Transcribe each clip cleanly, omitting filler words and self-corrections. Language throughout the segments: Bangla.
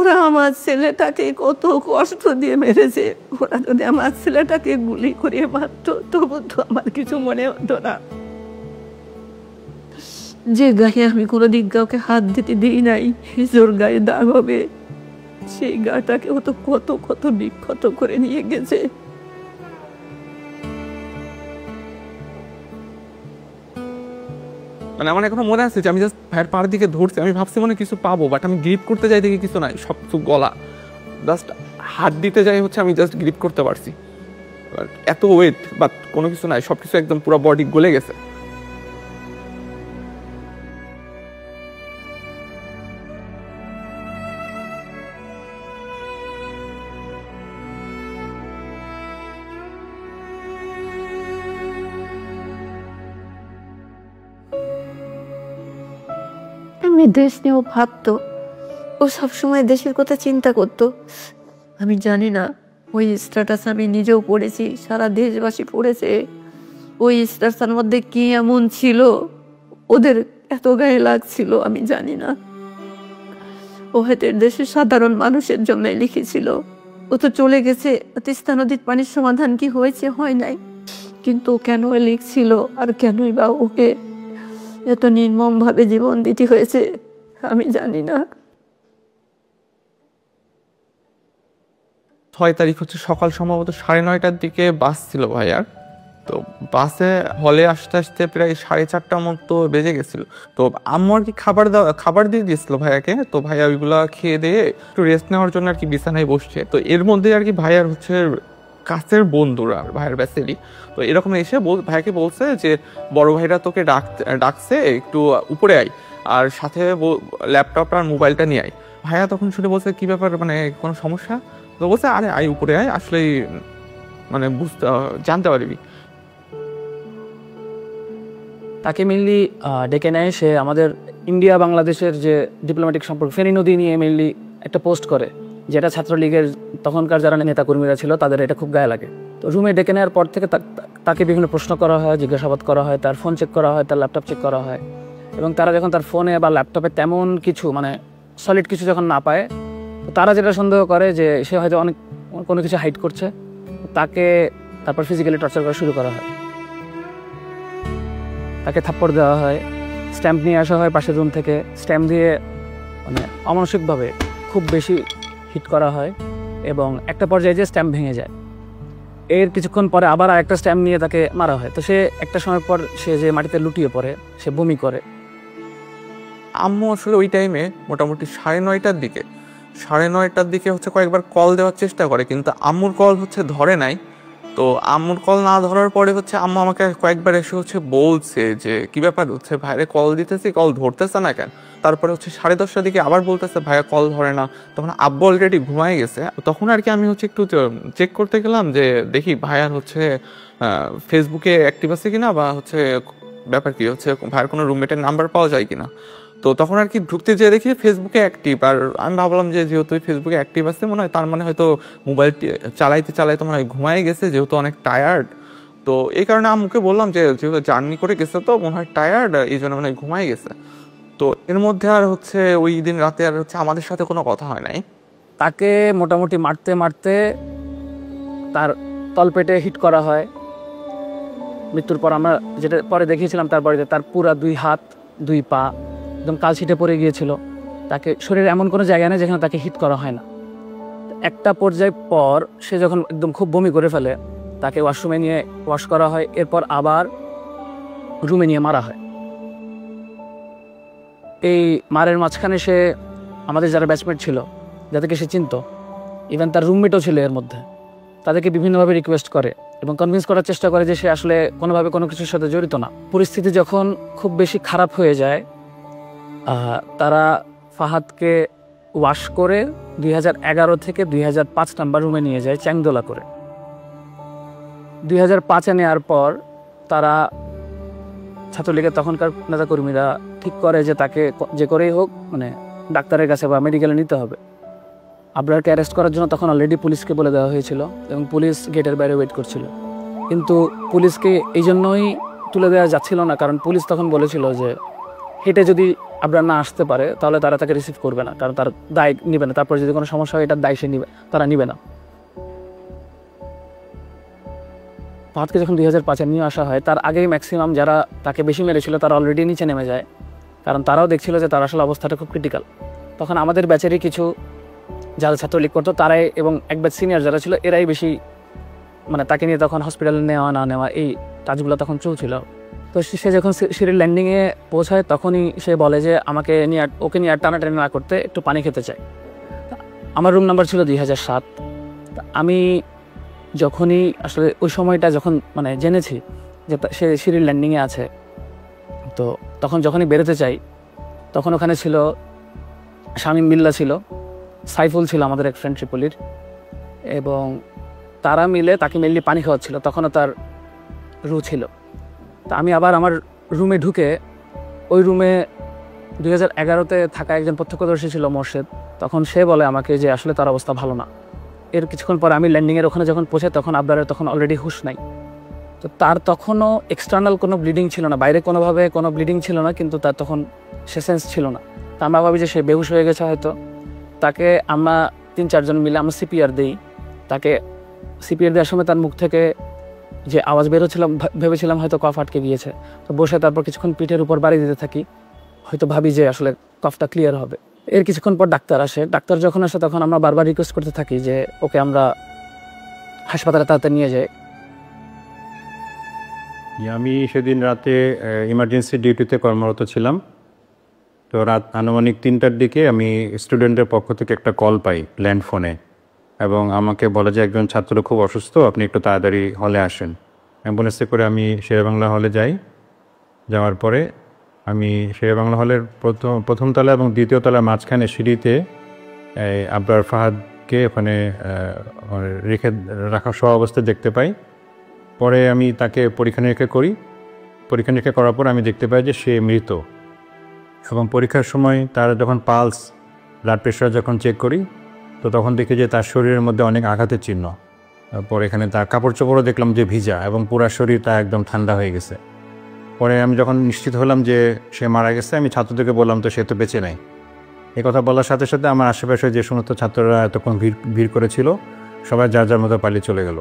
ওরা আমার ছেলেটাকে কত কষ্ট দিয়ে মেরেছে, ওরা যদি আমার ছেলেটাকে গুলি করে মারতো তবু তো আমার কিছু মনে হতো না। যে গায়ে আমি কোনোদিন কাউকে হাত দিতে দিই নাই, জোর গায়ে দাগ হবে, সেই গাটাকে ও তো কত কত বিক্ষত করে নিয়ে গেছে। মানে আমার এখনো মনে আছে যে আমি জাস্ট ভাইয়ের পাড়ের দিকে ধরছি, আমি ভাবছি মনে কিছু পাবো, বাট আমি গ্রিপ করতে যাই দেখি কিছু নাই, সব কিছু গলা। জাস্ট হাত দিতে যাই হচ্ছে আমি জাস্ট গ্রিপ করতে পারছি, এত ওয়েট, বাট কোনো কিছু নাই, সব কিছু একদম পুরো বডি গলে গেছে। আমি দেশ নিয়েও ভাবতো, ও সবসময় দেশের কথা চিন্তা করতো। আমি জানি না ওই স্ট্যাটাস আমি নিজেও পড়েছি, সারা দেশবাসী পড়েছে, ওই স্ট্যাটাসের মধ্যে কি এমন ছিল ওদের এত গায়ে লাগছিল আমি জানি না। ও হয়তো দেশের সাধারণ মানুষের জন্য লিখেছিল। ও তো চলে গেছে, তিস্তা নদীর পানির সমাধান কি হয়েছে, হয় নাই, কিন্তু কেন লিখছিল আর কেনই বা ওকে এত নির্মম ভাবে জীবন দিতে হয়েছে আমি জানি না। 6 তারিখ হচ্ছে সকাল সম্ভবত 9:30টার দিকে বাস ছিল ভাইয়ার। তো বাসে হলে আসতে আসতে প্রায় 4:30টার মতো বেজে গেছিল। তো আম্মু আর কি খাবার দিয়ে দিয়েছিল ভাইয়াকে। তো ভাইয়া ওইগুলা খেয়ে দিয়ে একটু রেস্ট নেওয়ার জন্য আর কি বিছানায় বসছে। তো এর মধ্যে আর কি ভাইয়ার হচ্ছে কাছের বন্ধুরা, ভাইয়ের ব্যাচেরই, তো এরকম এসে ভাইয়াকে বলছে যে বড় ভাইরা তোকে ডাকছে, একটু উপরে আয়, আর সাথে ল্যাপটপ আর মোবাইলটা নিয়ে আয়। ভাইয়া তখন শুনে বলছে কি ব্যাপার, মানে কোনো সমস্যা? তো বলছে আরে আয় উপরে আয়, আসলে মানে জানতে পারবি। তাকে মেনলি ডেকে নেয়, সে আমাদের ইন্ডিয়া বাংলাদেশের যে ডিপ্লোম্যাটিক সম্পর্ক ফেনী নদী নিয়ে মেনলি একটা পোস্ট করে, যেটা ছাত্রলীগের তখনকার যারা নেতাকর্মীরা ছিল তাদের এটা খুব গায়ে লাগে। তো রুমে ডেকে নেওয়ার পর থেকে তাকে বিভিন্ন প্রশ্ন করা হয়, জিজ্ঞাসাবাদ করা হয়, তার ফোন চেক করা হয়, তার ল্যাপটপ চেক করা হয়, এবং তারা যখন তার ফোনে বা ল্যাপটপে তেমন কিছু মানে সলিড কিছু যখন না পায়, তো তারা যেটা সন্দেহ করে যে সে হয়তো অনেক কোনো কিছু হাইড করছে, তাকে তারপর ফিজিক্যালি টর্চার করা শুরু করা হয়। তাকে থাপ্পড় দেওয়া হয়, স্ট্যাম্প নিয়ে আসা হয় পাশের রুম থেকে, স্ট্যাম্প দিয়ে মানে অমানসিকভাবে খুব বেশি হিট করা হয়, এবং একটা পর্যায়ে যে স্ট্যাম্প ভেঙে যায়। এর কিছুক্ষণ পরে আবার আরেকটা স্ট্যাম্প নিয়ে তাকে মারা হয়। তো সে একটা সময় পর সে যে মাটিতে লুটিয়ে পড়ে, সে বমি করে। আম্মু আসলে ওই টাইমে মোটামুটি 9:30টার দিকে হচ্ছে কয়েকবার কল দেওয়ার চেষ্টা করে, কিন্তু আম্মুর কল হচ্ছে ধরে নাই। তো আম্মুর কল না ধরার পরে হচ্ছে আম্মু আমাকে কয়েকবার এসে হচ্ছে বলছে যে কি ব্যাপার, হচ্ছে ভাইরে কল দিতেছি, কল ধরতেছে না কেন? তারপরে হচ্ছে 10:30টার দিকে আবার বলতেছে ভাইয়া কল ধরে না। তখন আব্বু অলরেডি ঘুমায় গেছে। তখন আর কি আমি হচ্ছে একটু চেক করতে গেলাম যে দেখি ভাইয়ার হচ্ছে ফেসবুকে অ্যাক্টিভ আছে কিনা, বা হচ্ছে ব্যাপার কি হচ্ছে ভাইয়ের কোনো রুমমেটের নাম্বার পাওয়া যায় কিনা। তো তখন আর কি ঢুকতে যেয়ে দেখি ফেসবুকে অ্যাক্টিভ, আর আমি ভাবলাম যে যেহেতু ফেসবুকে অ্যাক্টিভ আছে মনে হয়, তার মানে হয়তো মোবাইল চালাইতে মনে হয় ঘুমাই গেছে, যেহেতু অনেক টায়ার্ড। তো এই কারণে আম্মুকে বললাম যে যেহেতু জার্নি করে গেছে তো মনে হয় টায়ার্ড, এই জন্য মনে হয় ঘুমাই গেছে। তো এর মধ্যে আর হচ্ছে ওই দিন রাতে আর হচ্ছে আমাদের সাথে কোনো কথা হয় নাই। তাকে মোটামুটি মারতে মারতে তার তলপেটে হিট করা হয়। মৃত্যুর পর আমরা যেটা পরে দেখিয়েছিলাম তার বাড়িতে, তার পুরা 2 হাত 2 পা একদম কালছিটে পড়ে গিয়েছিল। তাকে শরীরে এমন কোনো জায়গা নেই যেখানে তাকে হিট করা হয় না। একটা পর্যায় পর সে যখন একদম খুব বমি করে ফেলে, তাকে ওয়াশরুমে নিয়ে ওয়াশ করা হয়, এরপর আবার রুমে নিয়ে মারা হয়। এই মারের মাঝখানে সে আমাদের যারা ব্যাচমেট ছিল, যাদেরকে সে চিনত, ইভেন তার রুমমেটও ছিল এর মধ্যে, তাদেরকে বিভিন্নভাবে রিকোয়েস্ট করে এবং কনভিন্স করার চেষ্টা করে যে সে আসলে কোনোভাবে কোনো কিছুর সাথে জড়িত না। পরিস্থিতি যখন খুব বেশি খারাপ হয়ে যায়, তারা ফাহাদকে ওয়াশ করে 2011 থেকে 2005 নাম্বার রুমে নিয়ে যায় চ্যাংদোলা করে। 2005-এ নেওয়ার পর তারা ছাত্রলীগের তখনকার নেতাকর্মীরা ঠিক করে যে তাকে যে করেই হোক মানে ডাক্তারের কাছে বা মেডিকেলে নিতে হবে। আবরারকে অ্যারেস্ট করার জন্য তখন অলরেডি পুলিশকে বলে দেওয়া হয়েছিল এবং পুলিশ গেটের বাইরে ওয়েট করছিল, কিন্তু পুলিশকে এই জন্যই তুলে দেওয়া যাচ্ছিল না, কারণ পুলিশ তখন বলেছিল যে হেঁটে যদি আবরার না আসতে পারে তাহলে তারা তাকে রিসিভ করবে না, কারণ তার দায় নিবে না। তারপর যদি কোনো সমস্যা হয় এটার দায় সে নিবে, তারা নিবে না। ফাহাদকে যখন 2005-এ নিয়ে আসা হয় তার আগেই ম্যাক্সিমাম যারা তাকে বেশি মেরেছিল তারা অলরেডি নিচে নেমে যায়, কারণ তারাও দেখছিল যে তার আসলে অবস্থাটা খুব ক্রিটিক্যাল। তখন আমাদের ব্যাচেরই কিছু যারা ছাত্রলীগ করতো তারাই এবং এক ব্যাচ সিনিয়র যারা ছিল এরাই বেশি মানে তাকে নিয়ে তখন হসপিটালে নেওয়া না নেওয়া এই কাজগুলো তখন চলছিল। তো সে যখন সিঁড়ির ল্যান্ডিংয়ে পৌঁছায় তখনই সে বলে যে ওকে নিয়ে আর টানাটানি না করতে একটু পানি খেতে চাই। আমার রুম নাম্বার ছিল 2007। আমি যখনই আসলে ওই সময়টা যখন মানে জেনেছি যে সে সিঁড়ির ল্যান্ডিংয়ে আছে, তো তখন যখনই বেরোতে চাই তখন ওখানে ছিল শামীম বিল্লাহ ছিল, সাইফুল ছিল আমাদের এক ফ্রেন্ড ট্রিপলির, এবং তারা মিলে তাকে মেনলি পানি খাওয়াচ্ছিল। তখনও তার রু ছিল। তা আমি আবার আমার রুমে ঢুকে ওই রুমে 2011-তে থাকা একজন প্রত্যক্ষদর্শী ছিল মোর্শেদ, তখন সে বলে আমাকে যে আসলে তার অবস্থা ভালো না। এর কিছুক্ষণ পর আমি ল্যান্ডিংয়ের ওখানে যখন পৌঁছে তখন আবরারের তখন অলরেডি হুঁশ নাই। তো তার তখনও এক্সটার্নাল কোনো ব্লিডিং ছিল না, বাইরে কোনোভাবে কোনো ব্লিডিং ছিল না, কিন্তু তার তখন সে সেন্স ছিল না। তা আমরা ভাবি যে সে বেহুশ হয়ে গেছে হয়তো। তাকে আমরা 3-4 জন মিলে আমরা সিপিআর দিই। তাকে সিপিআর দেওয়ার সময় তার মুখ থেকে যে আওয়াজ বেরোচ্ছিলাম ভেবেছিলাম হয়তো কফ আটকে গিয়েছে। তো বসে তারপর কিছুক্ষণ পিঠের উপর বাড়ি দিতে থাকি, হয়তো ভাবি যে আসলে কফটা ক্লিয়ার হবে। এর কিছুক্ষণ পর ডাক্তার আসে। ডাক্তার যখন আসে তখন আমরা বারবার রিকোয়েস্ট করতে থাকি যে ওকে আমরা হাসপাতালে তাড়াতাড়ি নিয়ে যাই। আমি সেদিন রাতে ইমার্জেন্সি ডিউটিতে কর্মরত ছিলাম। তো রাত আনুমানিক 3টার দিকে আমি স্টুডেন্টের পক্ষ থেকে একটা কল পাই ল্যান্ড ফোনে, এবং আমাকে বলে যে একজন ছাত্র খুব অসুস্থ, আপনি একটু তাড়াতাড়ি হলে আসেন। অ্যাম্বুলেন্সে করে আমি শেরেবাংলা হলে যাই। যাওয়ার পরে আমি শেরেবাংলা হলের প্রথম তলা এবং দ্বিতীয় তলার মাঝখানে সিঁড়িতে আবরার ফাহাদকে ওখানে রেখে রাখা সহ অবস্থায় দেখতে পাই। পরে আমি তাকে পরীক্ষা নিরীক্ষা করি। পরীক্ষা নিরীক্ষা করার পর আমি দেখতে পাই যে সে মৃত, এবং পরীক্ষার সময় তার যখন পালস ব্লাড প্রেশার যখন চেক করি তো তখন দেখি যে তার শরীরের মধ্যে অনেক আঘাতের চিহ্ন। তারপর এখানে তার কাপড় চোপড়ও দেখলাম যে ভিজা, এবং পুরো শরীর তার একদম ঠান্ডা হয়ে গেছে। পরে আমি যখন নিশ্চিত হলাম যে সে মারা গেছে, আমি ছাত্রদেরকে বললাম তো সে তো বেঁচে নেই। এই কথা বলার সাথে সাথে আমার আশেপাশে যে সমস্ত ছাত্ররা এতক্ষণ ভিড় করেছিল সবাই যার যার মতো পালিয়ে চলে গেল।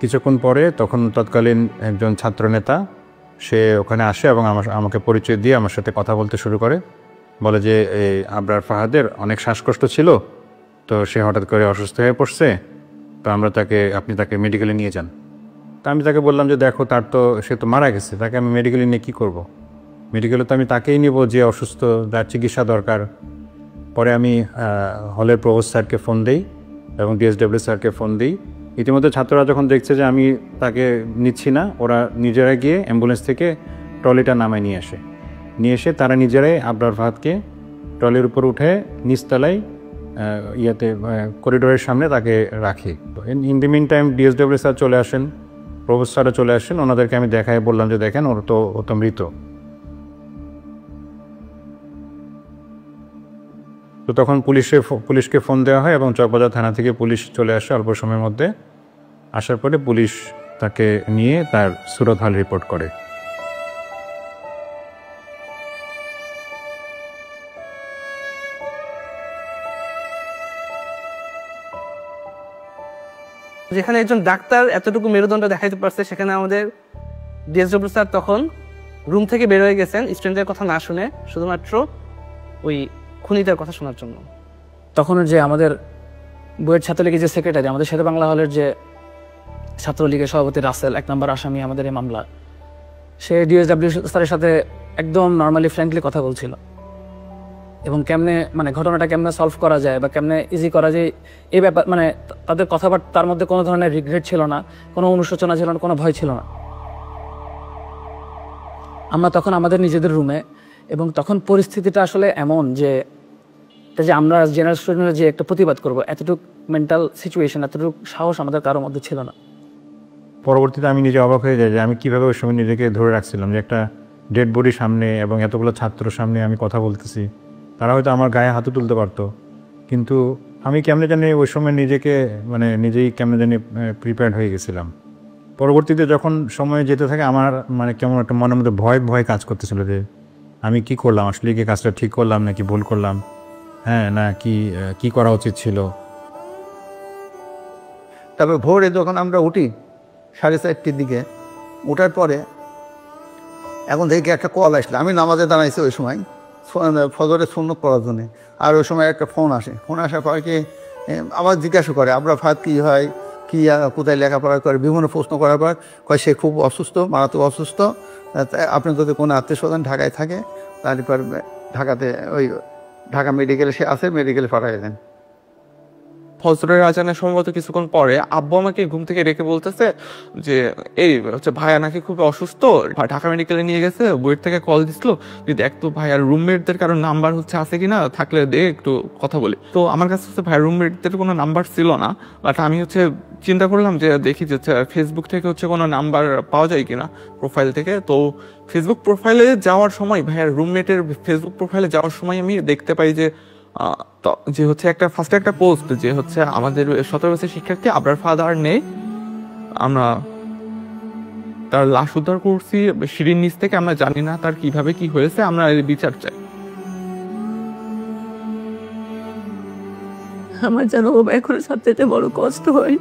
কিছুক্ষণ পরে তখন তৎকালীন একজন ছাত্রনেতা সে ওখানে আসে এবং আমাকে পরিচয় দিয়ে আমার সাথে কথা বলতে শুরু করে। বলে যে এই আবরার ফাহাদের অনেক শ্বাসকষ্ট ছিল, তো সে হঠাৎ করে অসুস্থ হয়ে পড়ছে, তো আপনি তাকে মেডিকেলে নিয়ে যান। তা আমি তাকে বললাম যে দেখো সে তো মারা গেছে, তাকে আমি মেডিকেলে নিয়ে কী করব। মেডিকেলে তো আমি তাকেই নিব যে অসুস্থ, যার চিকিৎসা দরকার। পরে আমি হলের প্রভোস্ট স্যারকে ফোন দিই এবং ডিএসডব্লিউ স্যারকে ফোন দিই। ইতিমধ্যে ছাত্ররা যখন দেখছে যে আমি তাকে নিচ্ছি না, ওরা নিজেরা গিয়ে অ্যাম্বুলেন্স থেকে ট্রলিটা নামায় নিয়ে এসে তারা নিজেরাই আবরার ফাহাদকে ট্রলির উপর উঠে নিচতলায় করিডোরের সামনে তাকে রাখি। তো in the meantime DSW sir চলে আসেন, প্রভোস্ট স্যারও চলে আসেন। ওনাদেরকে আমি বললাম যে দেখেন ও তো মৃত। তো তখন পুলিশকে ফোন দেওয়া হয় এবং চকবাজার থানা থেকে পুলিশ চলে আসে অল্প সময়ের মধ্যে। আসার পরে পুলিশ তাকে নিয়ে তার সুরত হাল রিপোর্ট করে। যেখানে একজন ডাক্তার এতটুকু মেরুদণ্ড দেখাইতে পারছে, সেখানে আমাদের ডিএসডব্লিউ স্যার তখন রুম থেকে বের হয়ে গেছেন স্টুডেন্টের কথা না শুনে, শুধুমাত্র ওই খুনিদের কথা শোনার জন্য। তখন যে আমাদের বইয়ের ছাত্রলীগের যে সেক্রেটারি, আমাদের শেরে বাংলা হলের যে ছাত্রলীগের সভাপতি রাসেল, 1 নম্বর আসামি আমাদের এই মামলা, সে ডিএসডব্লিউ স্যারের সাথে একদম নর্মালি ফ্র্যাঙ্কলি কথা বলছিল, এবং ঘটনাটা কেমনে সলভ করা যায় বা কেমনে ইজি করা যায় এই ব্যাপার, তাদের কথাবার্তার মধ্যে কোনো ধরনের রিগ্রেট ছিল না, কোনো অনুশোচনা ছিল না, কোনো ভয় ছিল না। আমরা তখন আমাদের নিজেদের রুমে, এবং তখন পরিস্থিতিটা আসলে এমন যে আমরা জেনারেল স্টুডেন্টরা যে একটা প্রতিবাদ করবো, এতটুকু মেন্টাল সিচুয়েশন, এতটুকু সাহস আমাদের কারোর মধ্যে ছিল না। পরবর্তীতে আমি নিজে অবাক হয়ে যাই যে আমি কীভাবে ওই সময় নিজেকে ধরে রাখছিলাম, যে একটা ডেড বডির সামনে এবং এতগুলো ছাত্র সামনে আমি কথা বলতেছি। তারা হয়তো আমার গায়ে হাতও তুলতে পারতো, কিন্তু আমি কেমনে জানি ওই সময় নিজেই কেমনে জানি প্রিপেয়ার্ড হয়ে গেছিলাম। পরবর্তীতে যখন সময় যেতে থাকে আমার কেমন একটা মনের মধ্যে ভয় কাজ করতেছিল যে আমি কি করলাম, আসলে কি কাজটা ঠিক করলাম নাকি ভুল করলাম, হ্যাঁ না কি করা উচিত ছিল। তারপর ভোরে যখন আমরা উঠি 4:30টার দিকে, ওঠার পরে এখন থেকে একটা কল আসলো, আমি নামাজে দাঁড়াইছি ওই সময় ফজরের সুন্নত পড়ার জন্যে। আর ওই সময় একটা ফোন আসে, ফোন আসার পরে কি আবার জিজ্ঞাসা করে আবরার ফাহাদ কী হয়, কী কোথায় লেখাপড়া করে, বিভিন্ন প্রশ্ন করার পর কয় সে খুব অসুস্থ, মারাত্মক অসুস্থ, আপনি যদি কোনো আত্মীয় স্বজন ঢাকায় থাকে তারপর ঢাকাতে ওই ঢাকা মেডিকেলে সে আছে, মেডিকেলে পাঠাই দেন। ফজরের আজানের সম্ভবত কিছুক্ষণ পরে আব্বু আমাকে ঘুম থেকে রেখে বলতেছে যে এই হচ্ছে ভাইয়া নাকি খুব অসুস্থ, ঢাকা মেডিকেলে নিয়ে গেছে, বুয়েট থেকে কল দিছিল, তুই দেখ তো ভাইয়ার রুমমেটদের কারো নাম্বার হচ্ছে আছে কিনা, থাকলে দে একটু কথা বলি। তো আমার কাছে হচ্ছে ভাইয়ার রুমমেটদের কোনো নাম্বার ছিল না, বাট আমি হচ্ছে চিন্তা করলাম যে দেখি যে ফেসবুক থেকে হচ্ছে কোনো নাম্বার পাওয়া যায় কিনা প্রোফাইল থেকে। তো ফেসবুক প্রোফাইলে যাওয়ার সময়, ভাইয়ার রুমমেটের ফেসবুক প্রোফাইলে যাওয়ার সময় আমি দেখতে পাই যে হচ্ছে ফার্স্টে একটা পোস্ট যে হচ্ছে আমাদের 17 বছরের শিক্ষার্থী আবরার ফাহাদ আর নেই, আমরা তার লাশ উদ্ধার করছি সিঁড়ির নিচ থেকে, আমরা জানি না তার কিভাবে কি হয়েছে, আমরা এর বিচার চাই। আমার যেন এখন সবচেয়ে বড় কষ্ট হয়,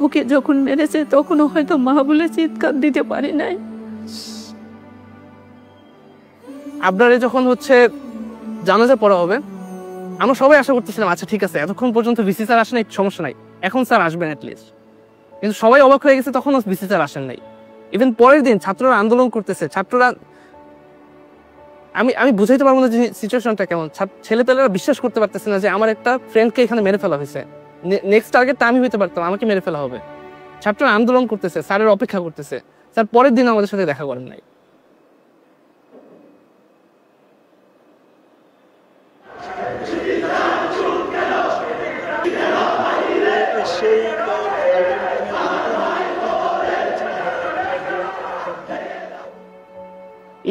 ওকে যখন মেরেছে তখনও হয়তো মা বলে চিৎকার দিতে পারি নাই। আপনারে যখন হচ্ছে জানাজা পড়া হবে, আমরা সবাই আশা করতেছিলাম আচ্ছা ঠিক আছে, এতক্ষণ পর্যন্ত ভিসি স্যার আসেন, সমস্যা নাই, এখন স্যার আসবেন অ্যাটলিস্ট। কিন্তু সবাই অবাক হয়ে গেছে, তখনও ভিসি স্যার আসেন নাই। ইভেন পরের দিন ছাত্ররা আন্দোলন করতেছে, ছাত্ররা আমি বুঝাইতে পারবো না যে সিচুয়েশনটা কেমন। ছেলেপেলেরা বিশ্বাস করতে পারতেছে না যে আমার একটা ফ্রেন্ডকে এখানে মেরে ফেলা হয়েছে, নেক্সট টার্গেটটা আমি হইতে পারতাম, আমাকে মেরে ফেলা হবে। ছাত্ররা আন্দোলন করতেছে, স্যারের অপেক্ষা করতেছে, স্যার পরের দিন আমাদের সাথে দেখা করেন নাই।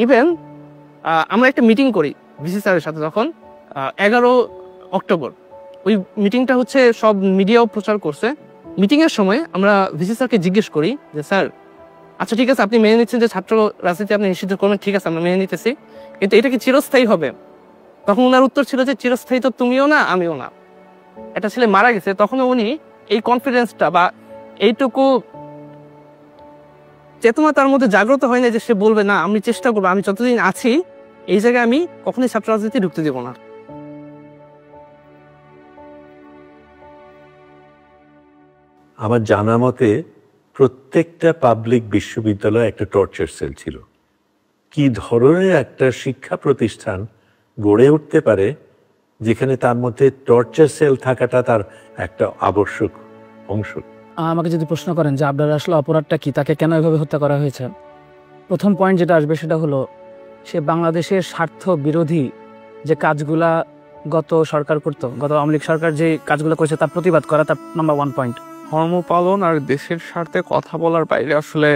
ইভেন আমরা একটা মিটিং করি ভিসি স্যারের সাথে তখন 11 অক্টোবর। ওই মিটিংটা হচ্ছে সব মিডিয়াও প্রচার করছে। মিটিংয়ের সময় আমরা ভিসি স্যারকে জিজ্ঞেস করি যে স্যার আচ্ছা ঠিক আছে, আপনি মেনে নিচ্ছেন যে ছাত্র রাজনীতি আপনি নিষিদ্ধ করবেন, ঠিক আছে আমরা মেনে নিতেছি, কিন্তু এটা কি চিরস্থায়ী হবে? তখন ওনার উত্তর ছিল যে চিরস্থায়ী তো তুমিও না আমিও না। একটা ছেলে মারা গেছে, তখন উনি এই কনফিডেন্সটা বা এইটুকু চেতনা তার মধ্যে জাগ্রত হয় না যে সে বলবে না আমি চেষ্টা করবো, আমি যতদিন আছি এই জায়গায় আমি কখনোই ছাত্র রাজনীতি ঢুকতে দেবো না। আমার জানা মতে প্রত্যেকটা পাবলিক বিশ্ববিদ্যালয়ে একটা টর্চার সেল ছিল। কি ধরনের একটা শিক্ষা প্রতিষ্ঠান গড়ে উঠতে পারে যেখানে তার মধ্যে টর্চার সেল থাকাটা তার একটা আবশ্যক অংশ? আমাকে যদি প্রশ্ন করেন যে আপনার আসলে অপরাধটা কি, তাকে কেন এভাবে হত্যা করা হয়েছে, প্রথম পয়েন্ট যেটা আসবে সেটা হলো সে বাংলাদেশের স্বার্থ বিরোধী যে কাজগুলা গত সরকার করতো, গত আওয়ামী লীগ সরকার যে কাজগুলো করেছে তার প্রতিবাদ করা, তার নাম্বার 1 পয়েন্ট। ধর্ম পালন আর দেশের স্বার্থে কথা বলার বাইরে আসলে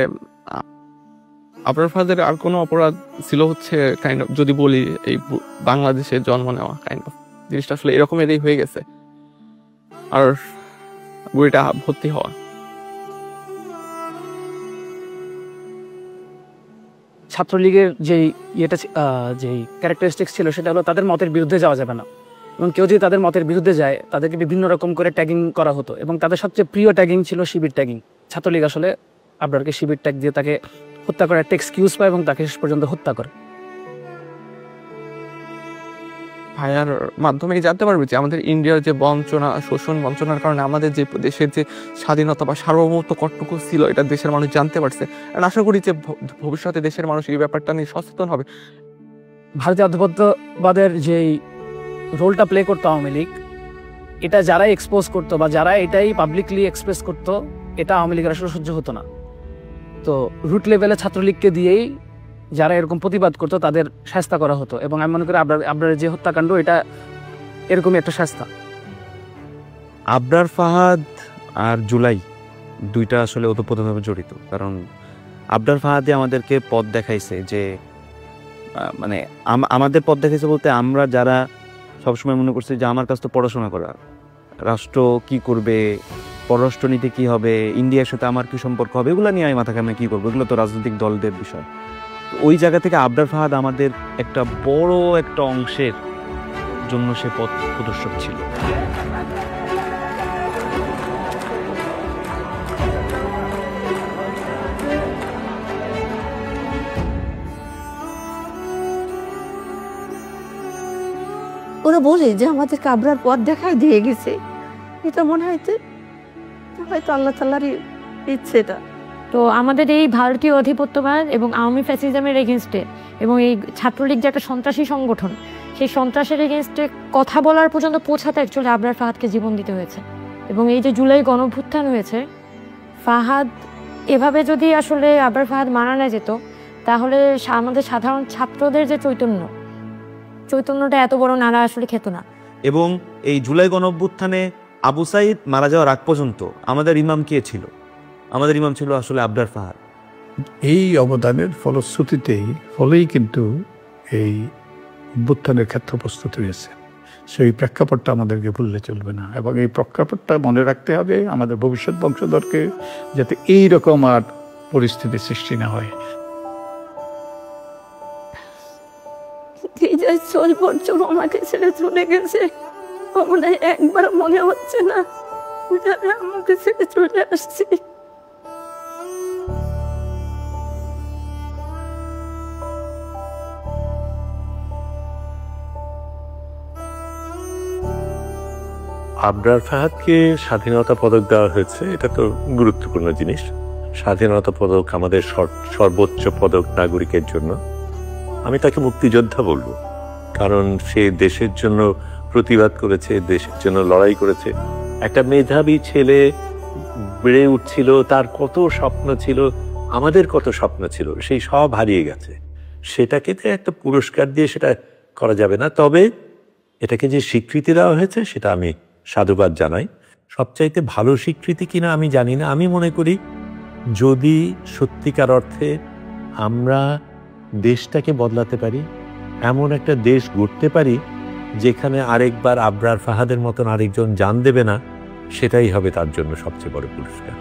আবরার ফাহাদের আর কোনো অপরাধ ছিল হচ্ছে কাইন্ড অফ, যদি বলি এই বাংলাদেশে জন্ম নেওয়া, কাইন্ড অফ জিনিসটা আসলে এরকমেরই হয়ে গেছে, আর বইটা ভর্তি হওয়া। ছাত্রলীগের যেই যেই ক্যারেক্টারিস্টিক্স ছিল সেটা হলো তাদের মতের বিরুদ্ধে যাওয়া যাবে না, এবং কেউ যদি তাদের মতের বিরুদ্ধে যায় তাদেরকে বিভিন্ন রকম করে ট্যাগিং করা হতো, এবং তাদের সবচেয়ে প্রিয় ট্যাগিং ছিল শিবির ট্যাগিং। ছাত্রলীগ আসলে আবরারকে শিবির ট্যাগ দিয়ে তাকে হত্যা করার একটা এক্সকিউজ পায় এবং তাকে শেষ পর্যন্ত হত্যা করে। ভাইয়ার মাধ্যমে জানতে পারবে যে আমাদের ইন্ডিয়ার যে বঞ্চনা, শোষণ বঞ্চনার কারণে আমাদের যে দেশের যে স্বাধীনতা বা সার্বভৌমত্ব কতটুকু ছিল এটা দেশের মানুষ জানতে পারছে। আর আশা করি যে ভবিষ্যতে দেশের মানুষ এই ব্যাপারটা নিয়ে সচেতন হবে। ভারতীয় আধিপত্যবাদের যেই রোলটা প্লে করতো আওয়ামী লীগ, এটা যারাই এক্সপোজ করতো বা যারা এটাই পাবলিকলি এক্সপ্রেস করতো, এটা আওয়ামী লীগের আসলে সহ্য হতো না। তো রুট লেভেলে ছাত্রলীগকে দিয়েই যারা এরকম প্রতিবাদ করতো তাদের শাস্তা করা হতো, এবং আমি মনে করি আবরারের যে হত্যাকাণ্ড এটা এরকমই একটা শাস্তা। আবরার ফাহাদ আর জুলাই দুইটা আসলে ওতপ্রোতভাবে জড়িত, কারণ আবরার ফাহাদে আমাদেরকে পথ দেখাইছে যে মানে আমাদের পথ দেখাইছে বলতে আমরা যারা সবসময় মনে করছি যে আমার কাছে তো পড়াশোনা করা, রাষ্ট্র কি করবে, পররাষ্ট্রনীতি কি হবে, ইন্ডিয়ার সাথে আমার কি সম্পর্ক হবে, এগুলো নিয়ে আমি মাথা ঘামিয়ে কি করবো, এগুলো তো রাজনৈতিক দলদের বিষয়। তো ওই জায়গা থেকে আবরার ফাহাদ আমাদের একটা বড় একটা অংশের জন্য সে পথ প্রদর্শক ছিল। ওরা বলে যে আমাদেরকে আবরার পথ দেখায় দিয়ে গেছে, এটা মনে হয়তো আল্লাহ তাআলারই ইচ্ছেটা। তো আমাদের এই ভারতীয় অধিপত্যবাদ এবং আওয়ামী ফ্যাসিজমের এগেনস্টে এবং এই ছাত্রলীগ যে একটা সন্ত্রাসী সংগঠন, সেই সন্ত্রাসের এগেনস্টে কথা বলার পর্যন্ত পৌঁছাতে অ্যাকচুয়ালি আবরার ফাহাদকে জীবন দিতে হয়েছে। এবং এই যে জুলাই গণঅভ্যুত্থান হয়েছে, ফাহাদ এভাবে যদি আসলে আবরার ফাহাদ মারা না যেত, তাহলে আমাদের সাধারণ ছাত্রদের যে চৈতন্যটা এত বড় নাড়া আসলে খেত না। এবং এই জুলাই গণঅভ্যুত্থানে আবু সাইদ মারা যাওয়ার আগ পর্যন্ত আমাদের ইমাম কে ছিল? আমাদের ইমাম ছিল আসলে আবরার ফাহাদ। এই অবদানের ফলেই কিন্তু এই অভ্যুত্থানের ক্ষেত্র প্রস্তুত হয়েছে। সেই প্রেক্ষাপটটা আমাদেরকে ভুললে চলবে না, এবং এই প্রেক্ষাপটটা মনে রাখতে হবে আমাদের ভবিষ্যৎ বংশধরকে, যাতে এইরকম আর পরিস্থিতির সৃষ্টি না হয়। আমাকে ছেড়ে চলে গেছে, আমাদের একবার মনে হচ্ছে না আমাকে ছেড়ে চলে আসছি। আবরার ফাহাদকে স্বাধীনতা পদক দেওয়া হয়েছে, এটা তো গুরুত্বপূর্ণ জিনিস। স্বাধীনতা পদক আমাদের সর্বোচ্চ পদক নাগরিকের জন্য। আমি তাকে মুক্তিযোদ্ধা বলবো, কারণ সে দেশের জন্য প্রতিবাদ করেছে, দেশের জন্য লড়াই করেছে। একটা মেধাবী ছেলে বেড়ে উঠছিল, তার কত স্বপ্ন ছিল, আমাদের কত স্বপ্ন ছিল, সেই সব হারিয়ে গেছে। সেটাকে তো একটা পুরস্কার দিয়ে সেটা করা যাবে না। তবে এটাকে যে স্বীকৃতি দেওয়া হয়েছে সেটা আমি সাধুবাদ জানাই। সবচাইতে ভালো স্বীকৃতি কিনা আমি জানি না। আমি মনে করি যদি সত্যিকার অর্থে আমরা দেশটাকে বদলাতে পারি, এমন একটা দেশ গড়তে পারি যেখানে আরেকবার আবরার ফাহাদের মতন আরেকজন জান দেবে না, সেটাই হবে তার জন্য সবচেয়ে বড় পুরস্কার।